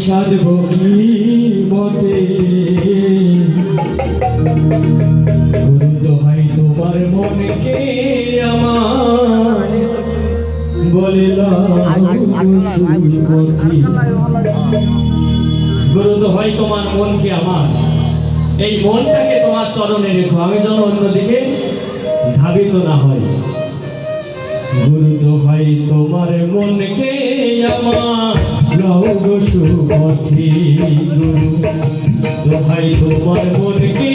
সাধব কি মতে গুরু দোহাই তোমার মনকে আমার বলিলাম গুরু দোহাই তোমার মনকে আমার, এই মনটাকে তোমার চরণে রেখো, আমি যেন অন্যদিকে ধাবিত না হয়। গুরু দোহাই তোমার মনকে আমার লও গো সুপথে, গুরু দোহাই তোমার মনকে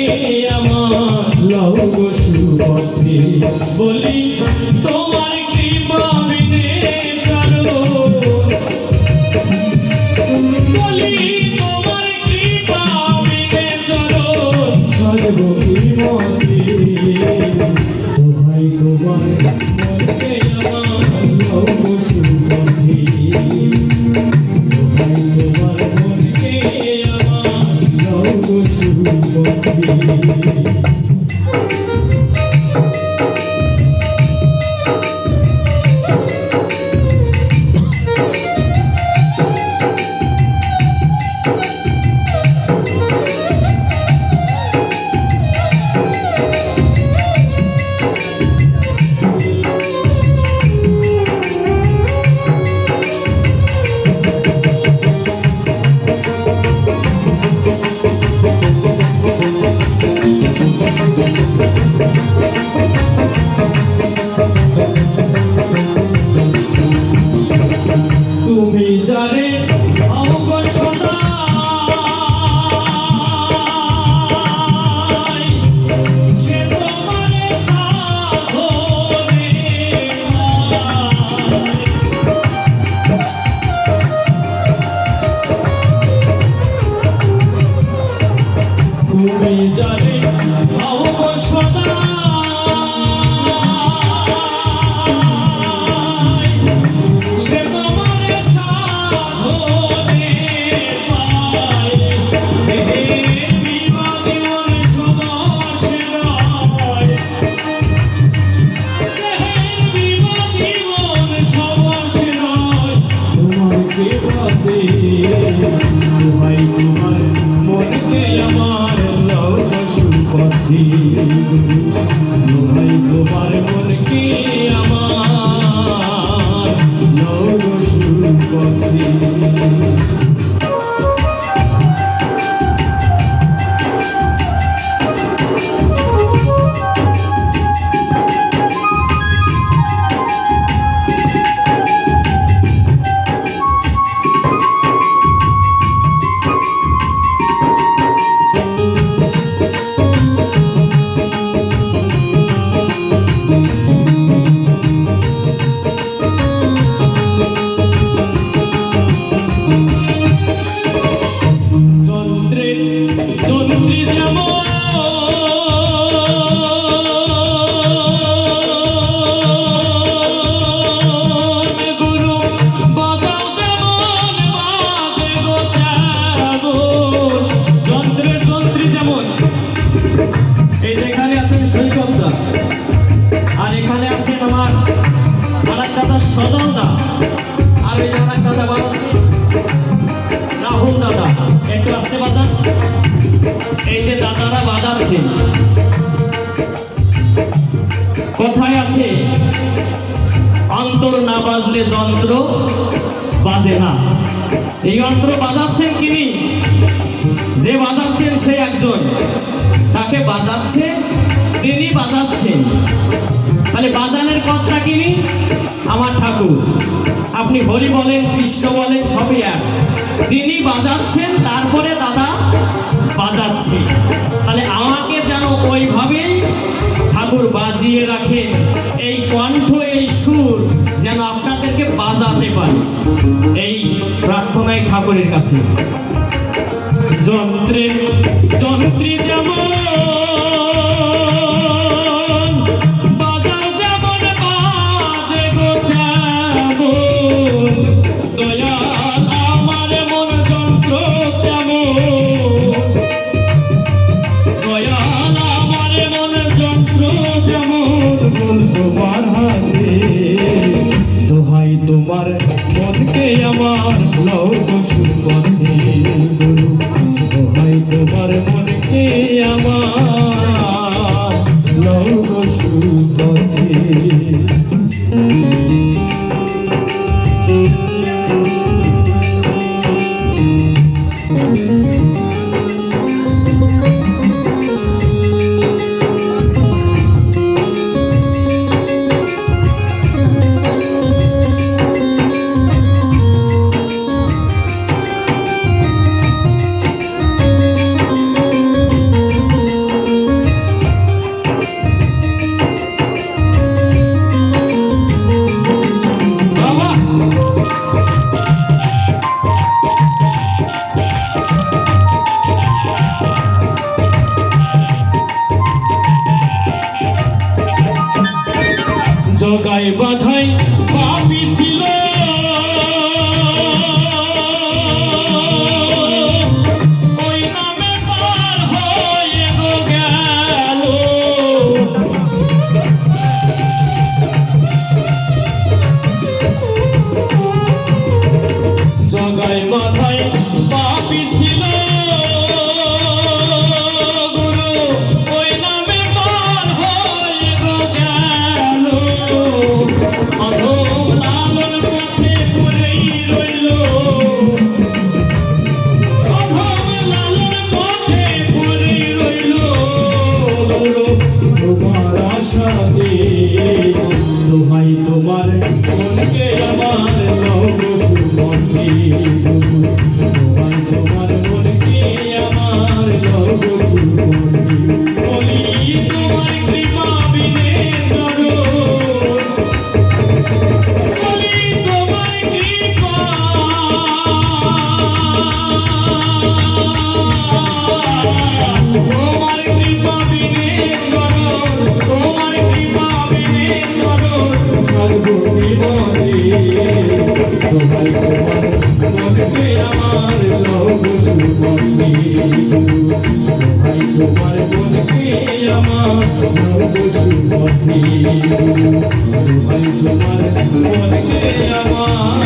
আমার লও গো সুপথে। বলি তোমার কৃপা বিনে কারো, বলি তোমার কৃপা বিনে কারো সাধব কি মতে। দোহাই তোমার মনকে আমার লও গো সুপথে, দোহাই তোমার মনকে আমার লও গো সুপথে। তুমি জানে অবগত সদাই, সে তোমারে সাধনে তুমি জানে অবগত সদাই, দোহাই তোমার মনকে আমার লও গো সুপথে, দোহাই তোমার মনকে আমার লও গো সুপথে। আর এখানে আছেন আমার আরেক দাদা সজল দা, আর ওই আরেক দাদা বাজাচ্ছে রাহুল দাদা, একটু আসতে বাজান। এই যে দাদারা বাজাচ্ছে, কোথায় আছে অন্তর না বাজলে যন্ত্র বাজে না। এই যন্ত্র বাজাচ্ছেন তিনি, যে বাজাচ্ছেন সে একজন, তাকে বাজাচ্ছে তিনি বাজাচ্ছেন। তাহলে বাজানের কথা কিনি আমার ঠাকুর, আপনি হরি বলেন কৃষ্ণ বলেন সবই এক, তিনি বাজাচ্ছেন তারপরে দাদা বাজাচ্ছে। তাহলে আমাকে যেন ওইভাবেই ঠাকুর বাজিয়ে রাখেন, এই কণ্ঠ এই সুর যেন আপনাদেরকে বাজাতে পারে, এই প্রার্থনায় ঠাকুরের কাছে। যন্ত্রী যেমন তোমার মনকে আমার লও গো সুপথে, তোমার মনে আমার